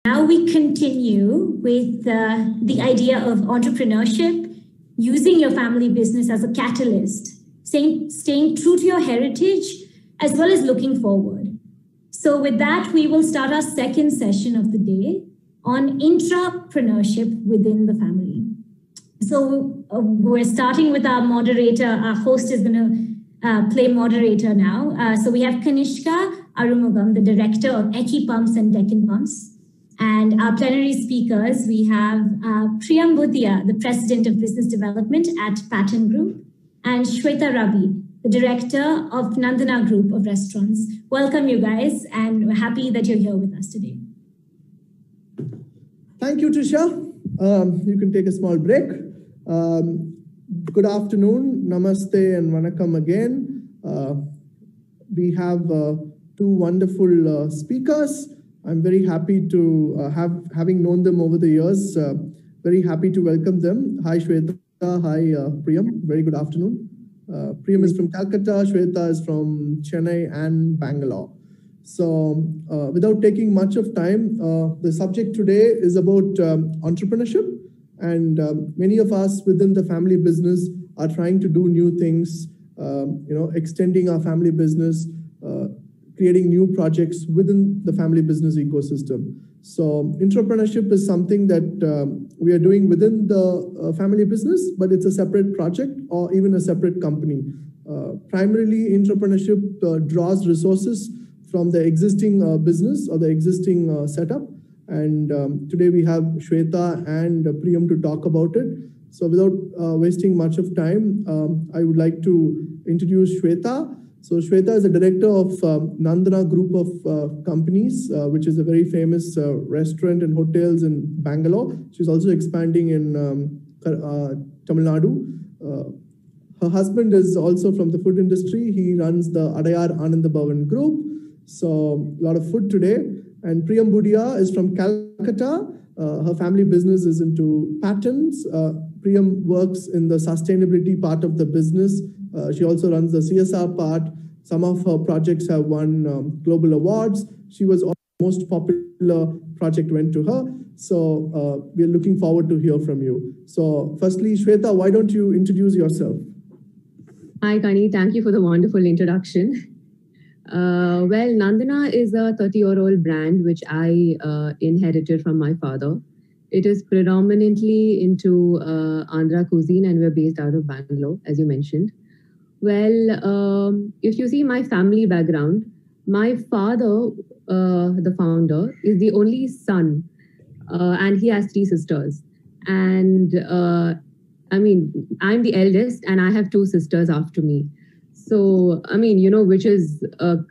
Now we continue with the idea of entrepreneurship, using your family business as a catalyst, staying true to your heritage, as well as looking forward. So with that, we will start our second session of the day on intrapreneurship within the family. So we're starting with our moderator. Our host is going to play moderator now. So we have Kanishka Arumugam, the director of Eki Pumps and Deccan Pumps. And our plenary speakers, we have Preeyam Budhia, the president of business development at Patton Group, and Shweta Ravi, the director of Nandana Group of restaurants. Welcome, you guys, and we're happy that you're here with us today. Thank you, Trisha. You can take a small break. Good afternoon, namaste, and vanakkam again. We have two wonderful speakers. I'm very happy to having known them over the years, very happy to welcome them. Hi, Shweta. Hi, Preeyam. Very good afternoon. Preeyam is from Calcutta, Shweta is from Chennai and Bangalore. So without taking much of time, the subject today is about entrepreneurship. And many of us within the family business are trying to do new things, extending our family business, creating new projects within the family business ecosystem. So intrapreneurship is something that we are doing within the family business, but it's a separate project or even a separate company. Primarily, intrapreneurship draws resources from the existing business or the existing setup. And today we have Shweta and Preeyam to talk about it. So without wasting much of time, I would like to introduce Shweta. So Shweta is the director of Nandana Group of companies, which is a very famous restaurant and hotels in Bangalore. She's also expanding in Tamil Nadu. Her husband is also from the food industry. He runs the Adayar Ananda Bhavan Group. So a lot of food today. And Preeyam Budhia is from Calcutta. Her family business is into patents. Preeyam works in the sustainability part of the business. She also runs the CSR part. Some of her projects have won global awards. She was the most popular project went to her. So we're looking forward to hear from you. So firstly, Shweta, why don't you introduce yourself? Hi, Kani. Thank you for the wonderful introduction. Well, Nandana is a 30-year-old brand which I inherited from my father. It is predominantly into Andhra cuisine, and we're based out of Bangalore, as you mentioned. Well, if you see my family background, my father, the founder, is the only son, and he has 3 sisters. And I'm the eldest, and I have 2 sisters after me. So, which is,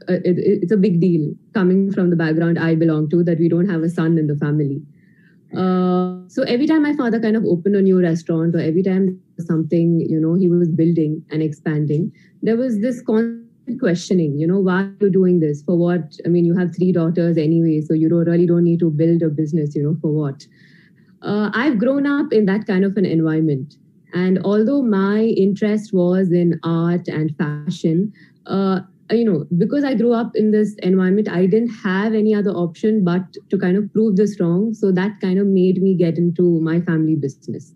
it's a big deal coming from the background I belong to, that we don't have a son in the family. So every time my father kind of opened a new restaurant, or every time something, he was building and expanding, there was this constant questioning, why are you doing this? For what? You have 3 daughters anyway, so you really don't need to build a business, for what? I've grown up in that kind of an environment. And although my interest was in art and fashion, because I grew up in this environment, I didn't have any other option but to kind of prove this wrong. So that kind of made me get into my family business.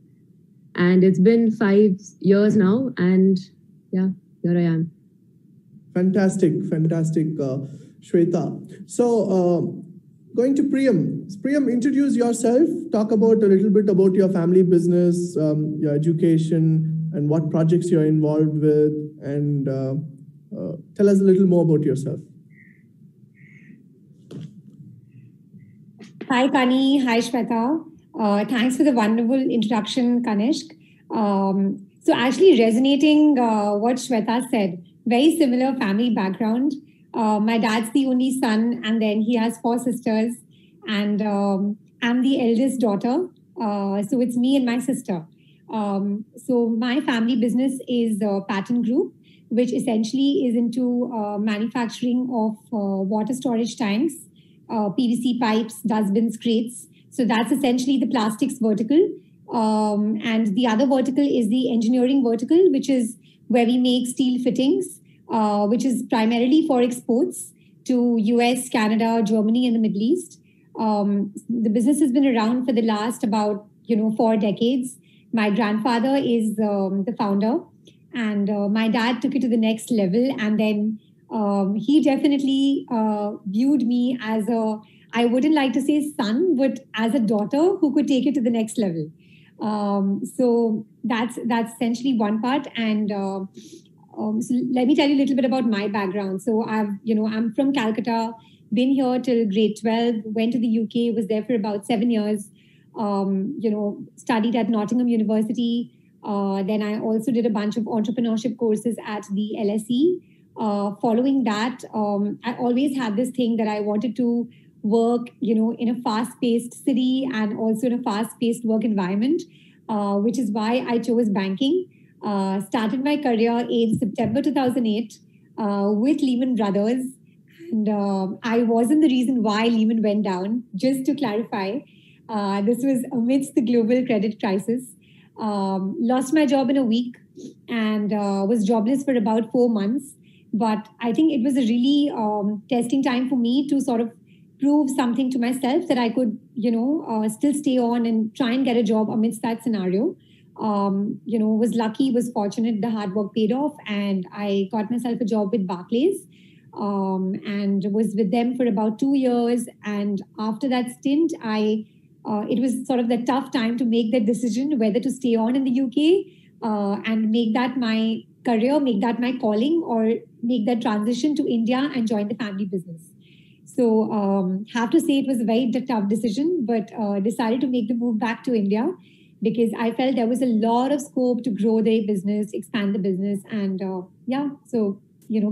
And it's been 5 years now. And yeah, here I am. Fantastic, Shweta. So going to Preeyam. Preeyam, introduce yourself. Talk about a little bit about your family business, your education, and what projects you're involved with. And tell us a little more about yourself. Hi, Kani. Hi, Shweta. Thanks for the wonderful introduction, Kanishk. So actually resonating what Shweta said, very similar family background. My dad's the only son, and then he has 4 sisters, and I'm the eldest daughter. So it's me and my sister. So my family business is Patton Group, which essentially is into manufacturing of water storage tanks, PVC pipes, dustbins, crates. So that's essentially the plastics vertical. And the other vertical is the engineering vertical, which is where we make steel fittings, which is primarily for exports to US, Canada, Germany, and the Middle East. The business has been around for the last about 4 decades. My grandfather is the founder, and my dad took it to the next level. And then he definitely viewed me as I wouldn't like to say son, but as a daughter who could take it to the next level. So that's essentially one part. And so let me tell you a little bit about my background. So I'm from Calcutta, been here till grade 12, went to the UK, was there for about 7 years, studied at Nottingham University. Then I also did a bunch of entrepreneurship courses at the LSE. Following that, I always had this thing that I wanted to work, in a fast-paced city and also in a fast-paced work environment, which is why I chose banking. Started my career in September 2008 with Lehman Brothers. And I wasn't the reason why Lehman went down, just to clarify. This was amidst the global credit crisis. Lost my job in a week and was jobless for about 4 months. But I think it was a really testing time for me to sort of prove something to myself that I could, still stay on and try and get a job amidst that scenario. Was lucky, was fortunate, the hard work paid off, and I got myself a job with Barclays and was with them for about 2 years. And after that stint, it was sort of the tough time to make that decision whether to stay on in the UK and make that my career, make that my calling, or make that transition to India and join the family business. So have to say it was a very tough decision, but decided to make the move back to India because I felt there was a lot of scope to grow the business, expand the business. And so,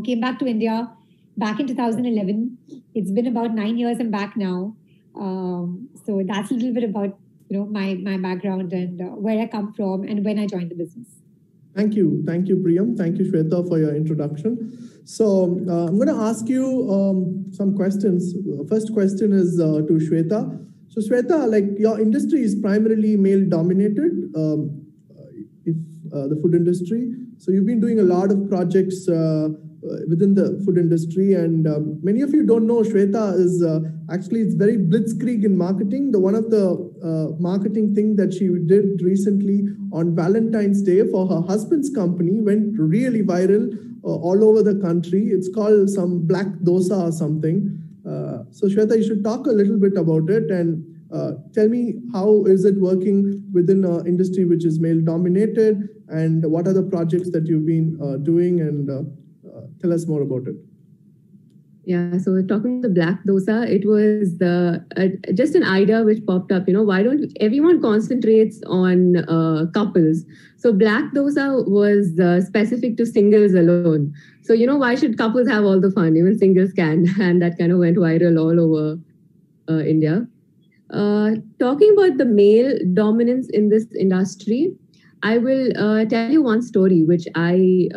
came back to India back in 2011. It's been about 9 years I'm back now. So that's a little bit about, my background and where I come from and when I joined the business. Thank you, Preeyam. Thank you, Shweta, for your introduction. So I'm going to ask you some questions. First question is to Shweta. So Shweta, your industry is primarily male-dominated, the food industry. So you've been doing a lot of projects within the food industry, and many of you don't know Shweta is actually it's very blitzkrieg in marketing. One of the marketing thing that she did recently on Valentine's Day for her husband's company went really viral all over the country. It's called some black dosa or something. So Shweta, you should talk a little bit about it and tell me how is it working within an industry which is male dominated, and what are the projects that you've been doing, and tell us more about it. Yeah, so talking the black dosa, it was just an idea which popped up. Why don't everyone concentrates on couples? So black dosa was specific to singles alone. So why should couples have all the fun? Even singles can, and that kind of went viral all over India. Talking about the male dominance in this industry, I will tell you one story which I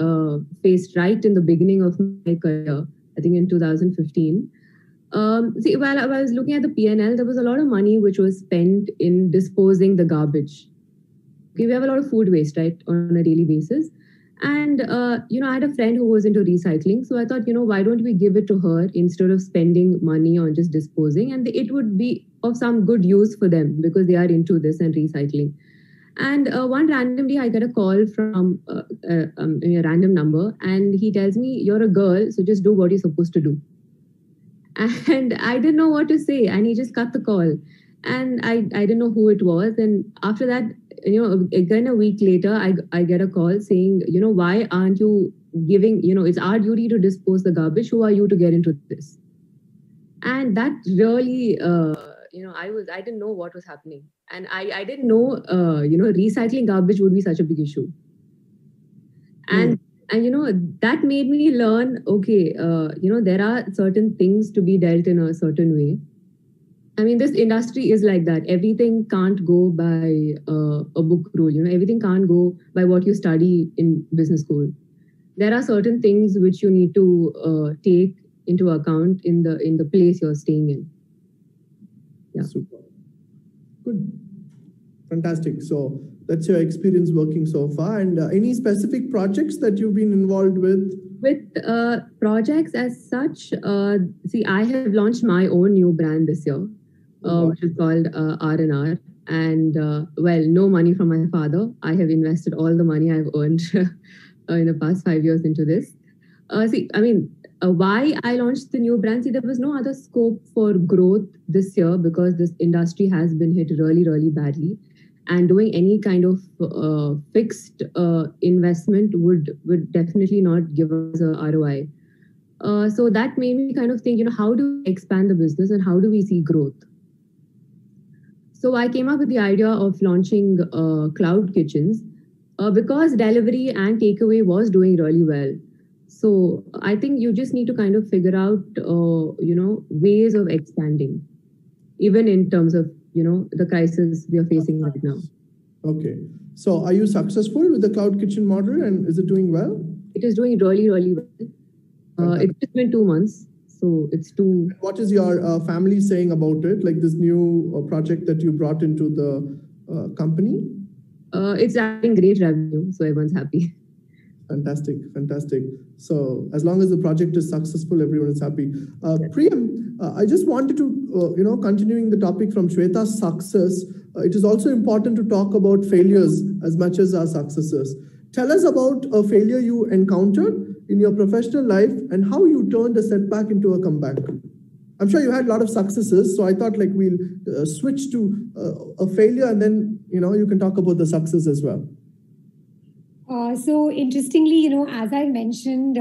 faced right in the beginning of my career. I think in 2015. While I was looking at the P&L, there was a lot of money which was spent in disposing the garbage. Okay, we have a lot of food waste, right, on a daily basis. And, I had a friend who was into recycling. So I thought, why don't we give it to her instead of spending money on just disposing? And it would be of some good use for them because they are into this and recycling. And one randomly, I get a call from a random number, and he tells me, "You're a girl, so just do what you're supposed to do." And I didn't know what to say, and he just cut the call. And I didn't know who it was. And after that, again a week later, I get a call saying, why aren't you giving? It's our duty to dispose the garbage. Who are you to get into this? And that really, I didn't know what was happening. And I didn't know, recycling garbage would be such a big issue. And that made me learn, okay, there are certain things to be dealt in a certain way. I mean, this industry is like that. Everything can't go by a book rule. Everything can't go by what you study in business school. There are certain things which you need to take into account in the place you're staying in. Yeah. Super. Good. Fantastic. So that's your experience working so far. And any specific projects that you've been involved with? With projects as such, I have launched my own new brand this year. which is called R&R. And well, no money from my father. I have invested all the money I've earned in the past 5 years into this. Why I launched the new brand? See, there was no other scope for growth this year because this industry has been hit really, really badly. And doing any kind of fixed investment would definitely not give us a ROI. So that made me kind of think, how do we expand the business and how do we see growth? So I came up with the idea of launching cloud kitchens because delivery and takeaway was doing really well. So I think you just need to kind of figure out, ways of expanding, even in terms of, the crisis we are facing right now. Okay. So are you successful with the cloud kitchen model and is it doing well? It is doing really, really well. It's just been 2 months. So it's too... What is your family saying about it? Like this new project that you brought into the company? It's adding great revenue. So everyone's happy. Fantastic. So as long as the project is successful, everyone is happy. Preeyam, I just wanted to, continuing the topic from Shweta's success, it is also important to talk about failures as much as our successes. Tell us about a failure you encountered in your professional life and how you turned a setback into a comeback. I'm sure you had a lot of successes, so I thought like we'll switch to a failure and then, you can talk about the success as well. So interestingly, as I mentioned,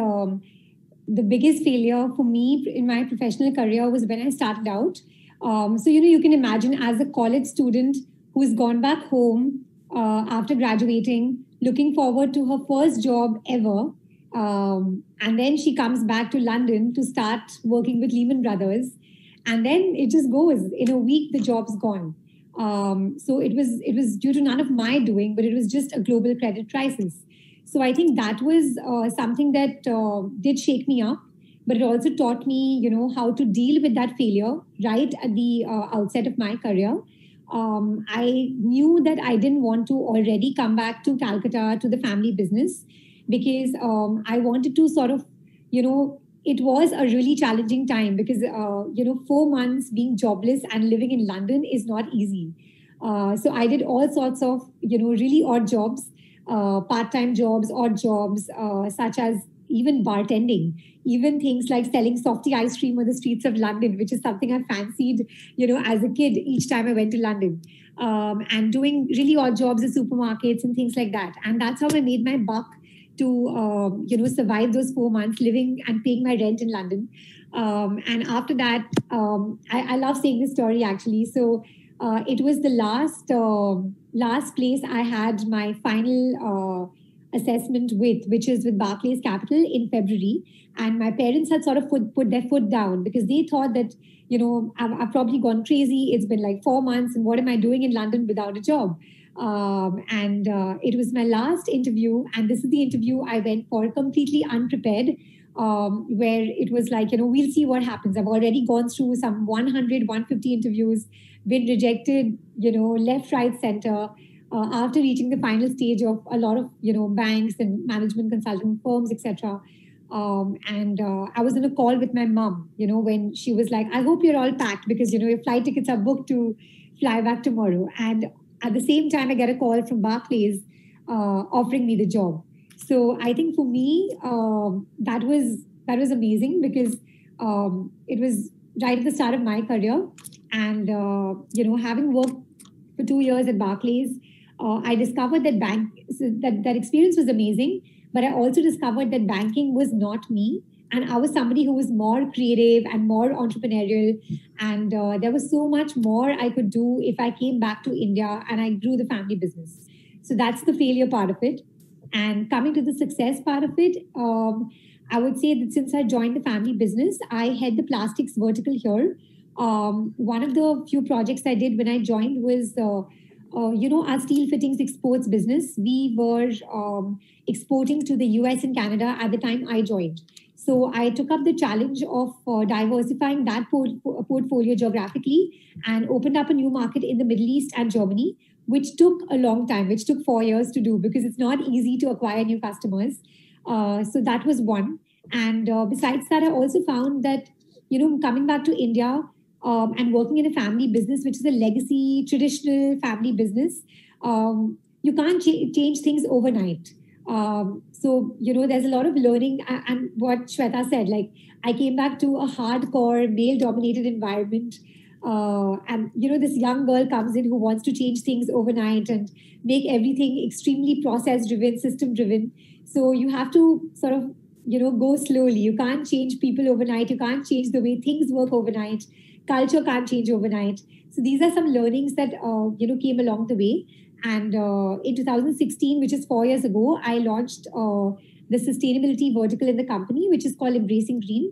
the biggest failure for me in my professional career was when I started out. So, you can imagine as a college student who's gone back home after graduating, looking forward to her first job ever. And then she comes back to London to start working with Lehman Brothers. And then it just goes. In a week, the job's gone. So it was due to none of my doing, but it was just a global credit crisis. So I think that was something that did shake me up, but it also taught me, how to deal with that failure right at the outset of my career. I knew that I didn't want to already come back to Calcutta to the family business because I wanted to sort of, it was a really challenging time because, 4 months being jobless and living in London is not easy. So I did all sorts of, really odd jobs, part-time jobs, odd jobs, such as even bartending, even things like selling softy ice cream on the streets of London, which is something I fancied, as a kid each time I went to London, and doing really odd jobs at supermarkets and things like that. And that's how I made my buck to, survive those 4 months living and paying my rent in London. And after that, I love saying this story actually. So it was the last place I had my final assessment with, which is with Barclays Capital in February. And my parents had sort of put their foot down because they thought that, I've probably gone crazy. It's been like 4 months and what am I doing in London without a job? And it was my last interview. And this is the interview I went for completely unprepared, where it was like, we'll see what happens. I've already gone through some 100, 150 interviews, been rejected, left, right, center. After reaching the final stage of a lot of, banks and management consulting firms, etc. And I was on a call with my mom, when she was like, I hope you're all packed because, your flight tickets are booked to fly back tomorrow. And at the same time, I get a call from Barclays offering me the job. So I think for me, that was amazing because it was right at the start of my career. And, having worked for 2 years at Barclays, I discovered that that experience was amazing, but I also discovered that banking was not me. And I was somebody who was more creative and more entrepreneurial. And there was so much more I could do if I came back to India and I grew the family business. So that's the failure part of it. And coming to the success part of it, I would say that since I joined the family business, I had the plastics vertical here. One of the few projects I did when I joined was, our steel fittings exports business. We were exporting to the US and Canada at the time I joined. So I took up the challenge of diversifying that portfolio geographically and opened up a new market in the Middle East and Germany, which took a long time, which took 4 years to do because it's not easy to acquire new customers. So that was one. And besides that, I also found that, coming back to India, and working in a family business, which is a legacy, traditional family business, you can't change things overnight. So, there's a lot of learning. And what Shweta said, like, I came back to a hardcore male-dominated environment. And, this young girl comes in who wants to change things overnight and make everything extremely process-driven, system-driven. So you have to sort of, go slowly. You can't change people overnight. You can't change the way things work overnight. Culture can't change overnight. So these are some learnings that, came along the way. And in 2016, which is 4 years ago, I launched the sustainability vertical in the company, which is called Embracing Green,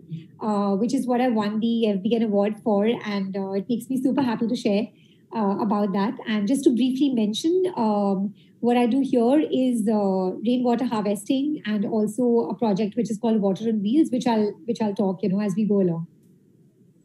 which is what I won the FBN award for. And it makes me super happy to share about that. And just to briefly mention, what I do here is rainwater harvesting and also a project which is called Water on Wheels, which I'll talk, as we go along.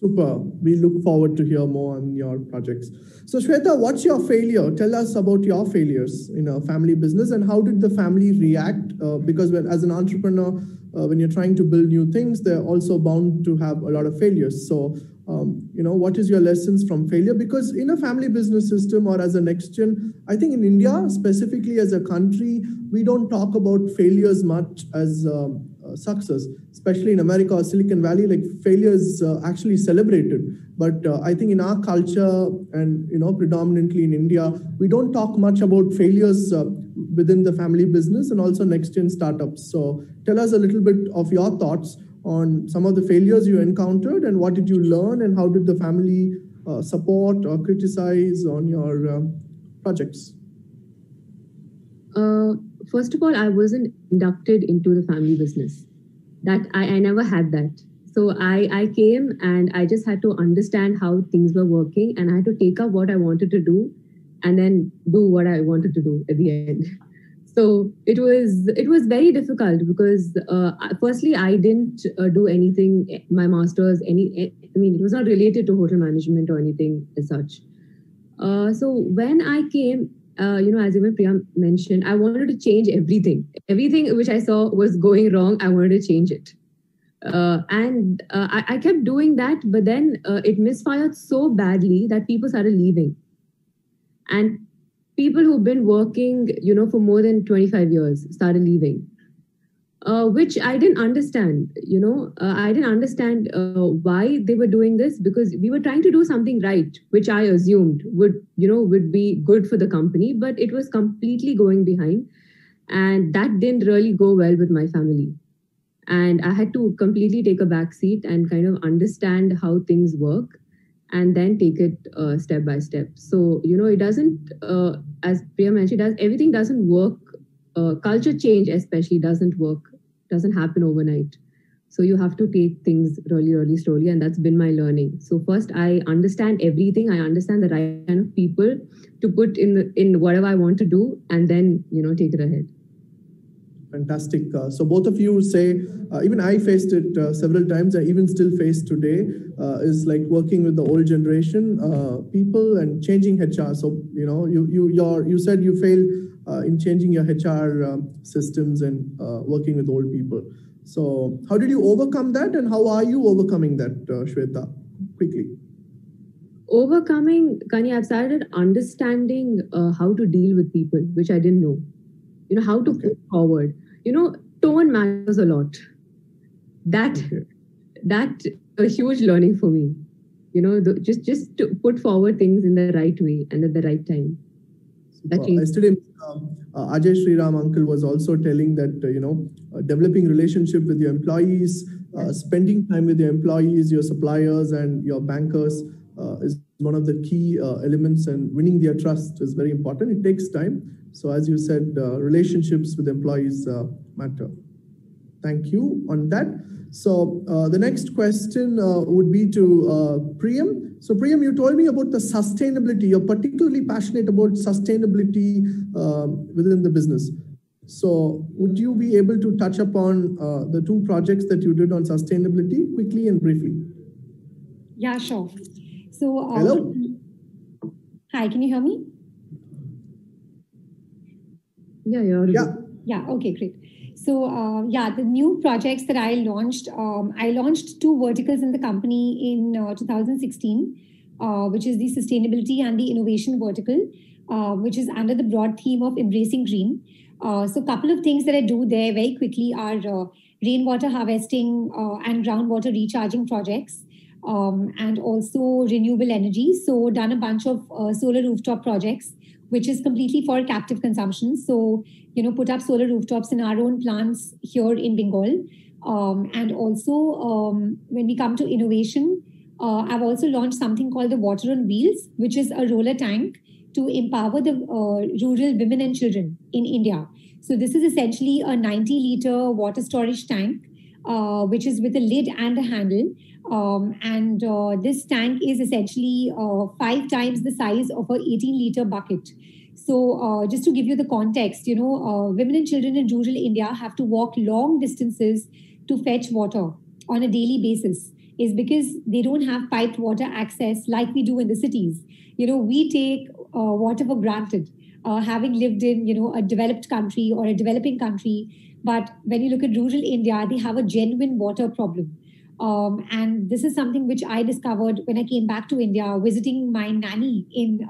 Super. We look forward to hear more on your projects. So Shweta, what's your failure? Tell us about your failures in a family business and how did the family react? Because as an entrepreneur, when you're trying to build new things, they're also bound to have a lot of failures. So, what is your lessons from failure? Because in a family business system or as a NextGen, I think in India, specifically as a country, we don't talk about failures much as success, especially in America or Silicon Valley, like failure is actually celebrated. But I think in our culture and, predominantly in India, we don't talk much about failures within the family business and also NextGen startups. So tell us a little bit of your thoughts on some of the failures you encountered and what did you learn and how did the family support or criticize on your projects? First of all, I wasn't inducted into the family business. That I never had that. So I came and I just had to understand how things were working and I had to take up what I wanted to do and then do what I wanted to do at the end. So it was very difficult because firstly, I didn't do anything, my master's, it was not related to hotel management or anything as such. So when I came, as even Preeyam mentioned, I wanted to change everything. Everything which I saw was going wrong, I wanted to change it. I kept doing that, but then it misfired so badly that people started leaving. And people who've been working, for more than 25 years started leaving, which I didn't understand. I didn't understand why they were doing this because we were trying to do something right, which I assumed would be good for the company, but it was completely going behind. And that didn't really go well with my family. And I had to completely take a back seat and kind of understand how things work and then take it step by step. So, it doesn't, as Priya mentioned, everything doesn't work. Culture change especially doesn't happen overnight. So you have to take things really, really slowly. And that's been my learning. So first, I understand everything. I understand the right kind of people to put in whatever I want to do and then, take it ahead. Fantastic. So both of you say, even I faced it several times, I even still face today, is like working with the old generation people and changing HR. So, you said you failed in changing your HR systems and working with old people. So how did you overcome that and how are you overcoming that, Shweta? Quickly. Overcoming, Kani, I've started understanding how to deal with people, which I didn't know. How to put forward. Tone matters a lot. That a huge learning for me. Just to put forward things in the right way and at the right time. Yesterday, Ajay Sriram uncle was also telling that, developing relationship with your employees, spending time with your employees, your suppliers and your bankers is one of the key elements, and winning their trust is very important. It takes time. So as you said, relationships with employees matter. Thank you on that. So the next question would be to Preeyam. So Preeyam, you told me about the sustainability. You're particularly passionate about sustainability within the business. So would you be able to touch upon the two projects that you did on sustainability quickly and briefly? Yeah, sure. So, hello. Hi, can you hear me? Yeah. Yeah, okay, great. So yeah, the new projects that I launched 2 verticals in the company in 2016, which is the sustainability and the innovation vertical, which is under the broad theme of embracing green. So a couple of things that I do there very quickly are rainwater harvesting and groundwater recharging projects, and also renewable energy. So done a bunch of solar rooftop projects, which is completely for captive consumption. So, put up solar rooftops in our own plants here in Bengal. And also, when we come to innovation, I've also launched something called the Water on Wheels, which is a roller tank to empower the rural women and children in India. So this is essentially a 90-liter water storage tank, which is with a lid and a handle. And this tank is essentially 5 times the size of a 18-liter bucket. So just to give you the context, women and children in rural India have to walk long distances to fetch water on a daily basis, is because they don't have piped water access like we do in the cities. We take water for granted, having lived in, a developed country or a developing country. But when you look at rural India, they have a genuine water problem. And this is something which I discovered when I came back to India, visiting my nanny in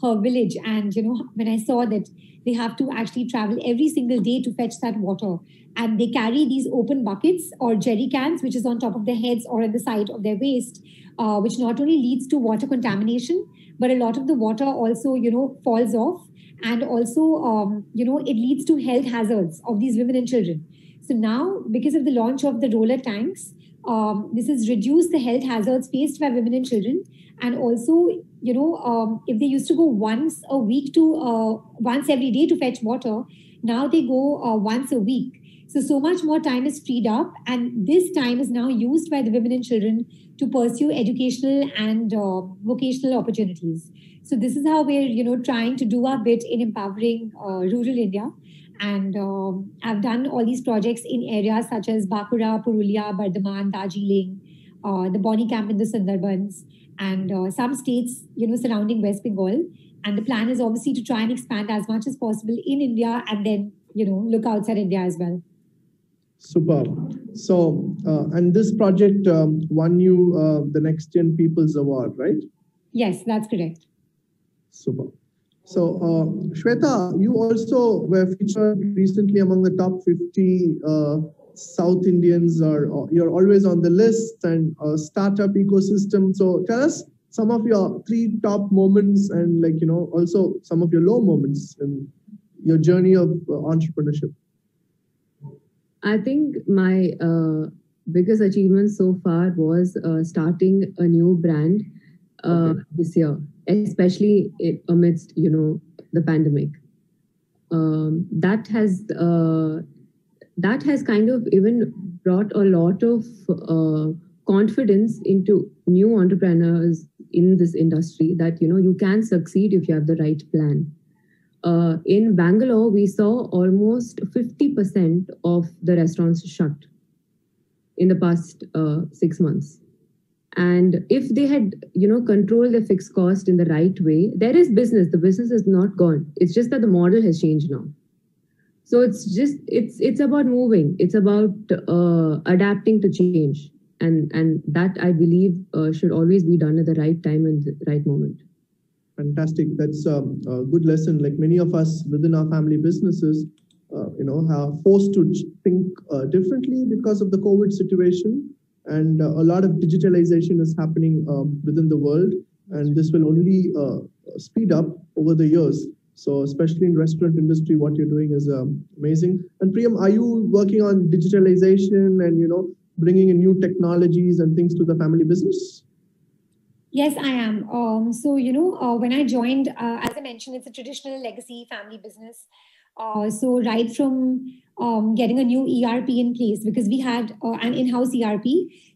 her village. And, when I saw that they have to actually travel every single day to fetch that water. And they carry these open buckets or jerry cans, which is on top of their heads or on the side of their waist, which not only leads to water contamination, but a lot of the water also, falls off. And also, it leads to health hazards of these women and children. So now, because of the launch of the roller tanks, this has reduced the health hazards faced by women and children. And also, if they used to go once every day to fetch water, now they go once a week. So much more time is freed up. And this time is now used by the women and children to pursue educational and vocational opportunities. So this is how we're, trying to do our bit in empowering rural India. And I've done all these projects in areas such as Bankura, Purulia, Bardhaman, Darjeeling, the Boni camp in the Sundarbans, and some states, surrounding West Bengal. And the plan is obviously to try and expand as much as possible in India and then, look outside India as well. Super. So, and this project won you the NextGen People's Award, right? Yes, that's correct. Super. So, Shweta, you also were featured recently among the top 50 South Indians, or you're always on the list, and startup ecosystem. So tell us some of your 3 top moments and also some of your low moments in your journey of entrepreneurship. I think my biggest achievement so far was starting a new brand this year, especially amidst, the pandemic. That has kind of even brought a lot of confidence into new entrepreneurs in this industry that, you can succeed if you have the right plan. In Bangalore, we saw almost 50% of the restaurants shut in the past 6 months. And if they had, controlled the fixed cost in the right way, there is business. The business is not gone. It's just that the model has changed now. So it's about moving. It's about adapting to change. And that, I believe, should always be done at the right time and the right moment. Fantastic. That's a good lesson. Like many of us within our family businesses, are forced to think differently because of the COVID situation. And a lot of digitalization is happening within the world. And this will only speed up over the years. So especially in restaurant industry, what you're doing is amazing. And Preeyam, are you working on digitalization and, bringing in new technologies and things to the family business? Yes, I am. When I joined, as I mentioned, it's a traditional legacy family business. So right from getting a new ERP in place, because we had an in-house ERP.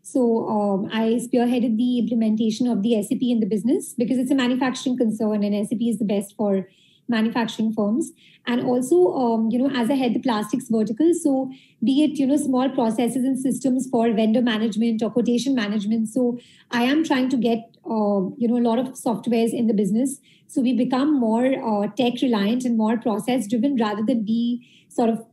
So I spearheaded the implementation of the SAP in the business because it's a manufacturing concern and SAP is the best for manufacturing firms. And also, as I head the plastics vertical, so be it, small processes and systems for vendor management or quotation management. So I am trying to get, a lot of softwares in the business. So we become more tech reliant and more process driven rather than be sort of,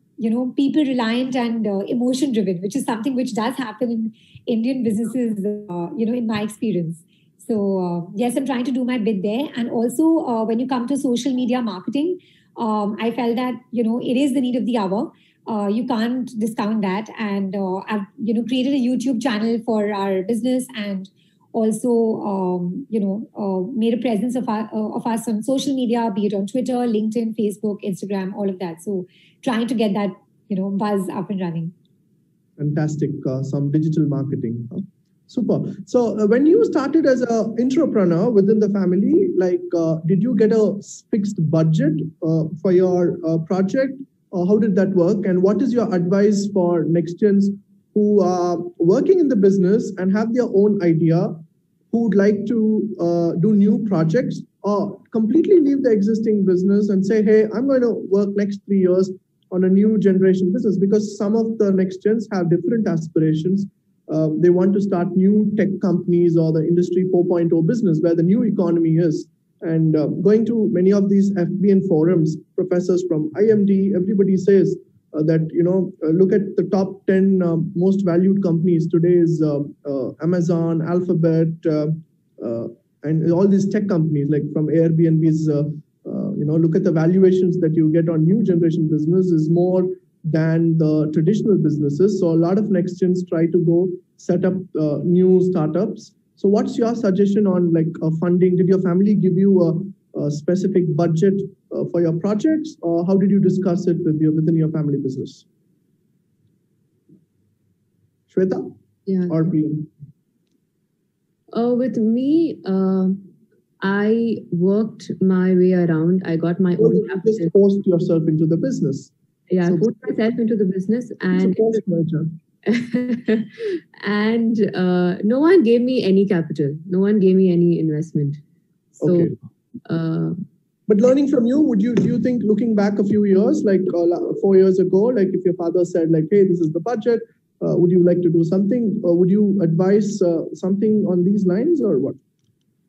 people reliant and emotion driven, which is something which does happen in Indian businesses, in my experience. So yes, I'm trying to do my bit there. And also when you come to social media marketing, I felt that, it is the need of the hour. You can't discount that. And I've, created a YouTube channel for our business, and also, made a presence of us on social media, be it on Twitter, LinkedIn, Facebook, Instagram, all of that. So trying to get that, buzz up and running. Fantastic. Some digital marketing. Huh? Super. So when you started as an entrepreneur within the family, did you get a fixed budget for your project? How did that work? And what is your advice for NextGens who are working in the business and have their own idea, who would like to do new projects or completely leave the existing business and say, hey, I'm going to work next 3 years on a new generation business? Because some of the NextGens have different aspirations. They want to start new tech companies or the industry 4.0 business where the new economy is. And going to many of these FBN forums, professors from IMD, everybody says that, look at the top 10 most valued companies today is Amazon, Alphabet, and all these tech companies, like from Airbnb's, look at the valuations that you get on new generation business is more than the traditional businesses. So a lot of NextGens try to go set up new startups. So what's your suggestion on funding? Did your family give you a specific budget for your projects, or how did you discuss it within your family business? Shweta? Yeah. Or Preeyam? With me, I worked my way around. I got my own capital. You just forced yourself into the business. Yeah, so I forced myself into the business, and and no one gave me any capital. No one gave me any investment. So, okay. But learning from you, do you think, looking back a few years, 4 years ago, if your father said hey, this is the budget, would you like to do something? Or would you advise something on these lines, or what?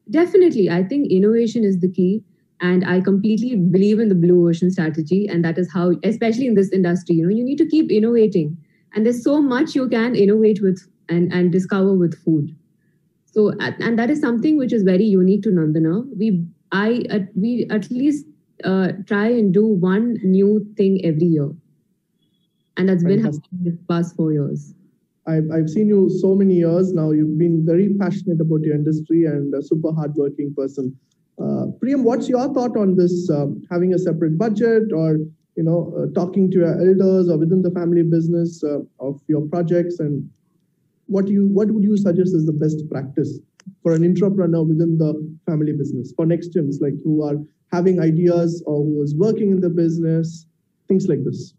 Definitely. I think innovation is the key. And I completely believe in the blue ocean strategy. And that is how, especially in this industry, you need to keep innovating. And there's so much you can innovate with and discover with food. So, and that is something which is very unique to Nandana. We at least try and do one new thing every year. And that's been happening the past 4 years. I've seen you so many years now. You've been very passionate about your industry and a super hardworking person. Preeyam, what's your thought on this, having a separate budget, or talking to your elders or within the family business of your projects, and what would you suggest is the best practice for an entrepreneur within the family business, for NextGens, who are having ideas or who is working in the business, things like this?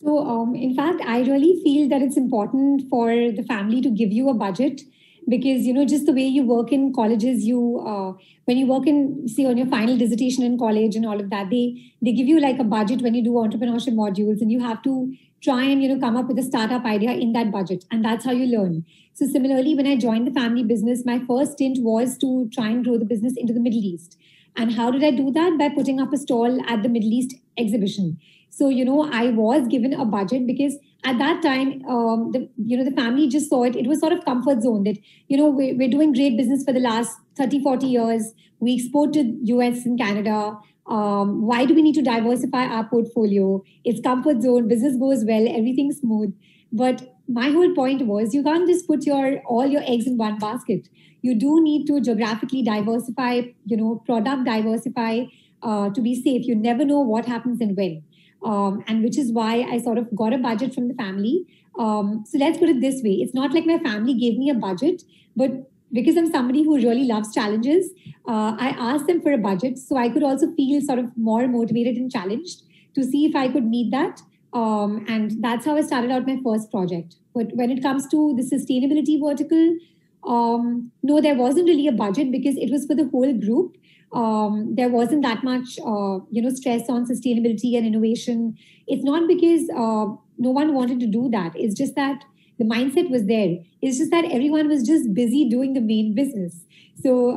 So in fact, I really feel that it's important for the family to give you a budget. Because, just the way you work in colleges, when you work say on your final dissertation in college and all of that, they give you a budget when you do entrepreneurship modules, and you have to try and, come up with a startup idea in that budget. And that's how you learn. So similarly, when I joined the family business, my first stint was to try and grow the business into the Middle East. And how did I do that? By putting up a stall at the Middle East exhibition. So, I was given a budget because at that time, the family just saw it. It was sort of comfort zone that, we're doing great business for the last 30, 40 years. We export to US and Canada. Why do we need to diversify our portfolio? It's comfort zone. Business goes well. Everything's smooth. But my whole point was you can't just put all your eggs in one basket. You do need to geographically diversify, product diversify to be safe. You never know what happens and when. And which is why I sort of got a budget from the family. So let's put it this way. It's not like my family gave me a budget, but because I'm somebody who really loves challenges, I asked them for a budget so I could also feel sort of more motivated and challenged to see if I could meet that. And that's how I started out my first project. But when it comes to the sustainability vertical, no, there wasn't really a budget because it was for the whole group. There wasn't that much, stress on sustainability and innovation. It's not because no one wanted to do that. It's just that The mindset was there. It's just that everyone was just busy doing the main business. So,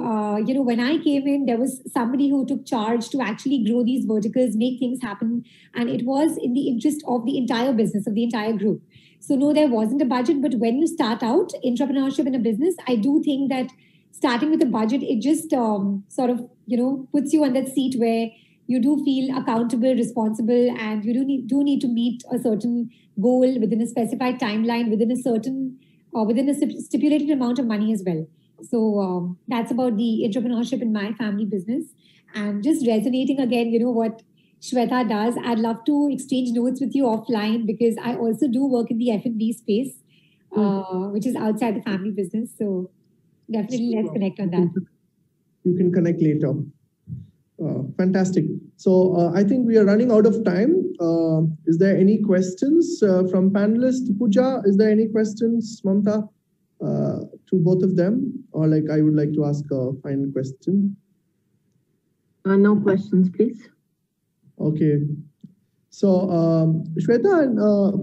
when I came in, there was somebody who took charge to actually grow these verticals, make things happen. And it was in the interest of the entire business, of the entire group. So no, there wasn't a budget. But when you start out entrepreneurship in a business, I do think that starting with a budget, it just puts you on that seat where you do feel accountable, responsible, and you do need to meet a certain goal within a specified timeline, within a stipulated amount of money as well. So that's about the entrepreneurship in my family business. And just resonating again, what Shweta does. I'd love to exchange notes with you offline because I also do work in the F&B space, which is outside the family business. So definitely let's connect on that. You can connect later. Fantastic. So I think we are running out of time. Is there any questions from panelists? Pooja, is there any questions, Mamta, to both of them? Or I would like to ask a final question. No questions, please. Okay. So Shweta and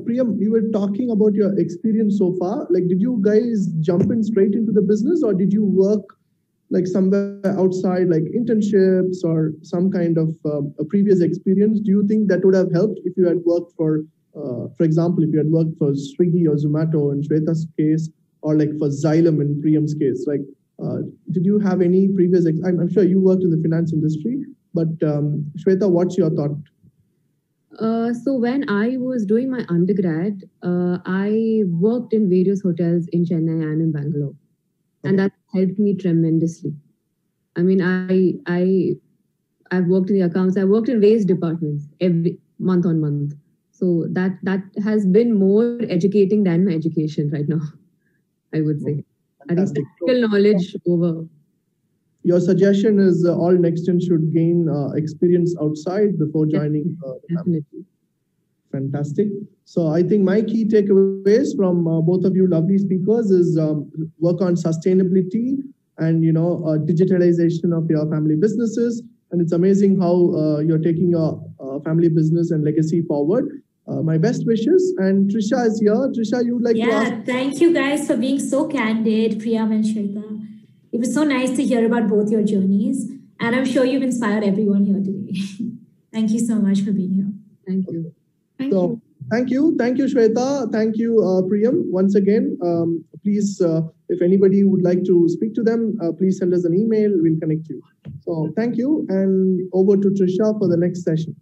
Preeyam, you were talking about your experience so far. Did you guys jump in straight into the business, or did you work somewhere outside, internships or some kind of a previous experience? Do you think that would have helped if you had worked for example, if you had worked for Swiggy or Zomato in Shweta's case, or for Xylem in Preeyam's case? Did you have any previous? I'm sure you worked in the finance industry, but Shweta, what's your thought? So when I was doing my undergrad, I worked in various hotels in Chennai and in Bangalore. Okay. And that helped me tremendously. I mean, I've worked in the accounts. I worked in various departments every month on month. So that has been more educating than my education right now, I would say. Fantastic. I think practical knowledge over. Your suggestion is all NextGen should gain experience outside before joining. Definitely. Fantastic. So I think my key takeaways from both of you lovely speakers is work on sustainability and digitalization of your family businesses. And it's amazing how you're taking your family business and legacy forward. My best wishes. And Trisha is here. Trisha, you would like to ask? Yeah, thank you guys for being so candid, Preeyam and Shweta. It was so nice to hear about both your journeys. And I'm sure you've inspired everyone here today. Thank you so much for being here. Thank you. Thank you, Shweta. Thank you, Preeyam. Once again, please, if anybody would like to speak to them, please send us an email. We'll connect you. So thank you, and over to Trisha for the next session.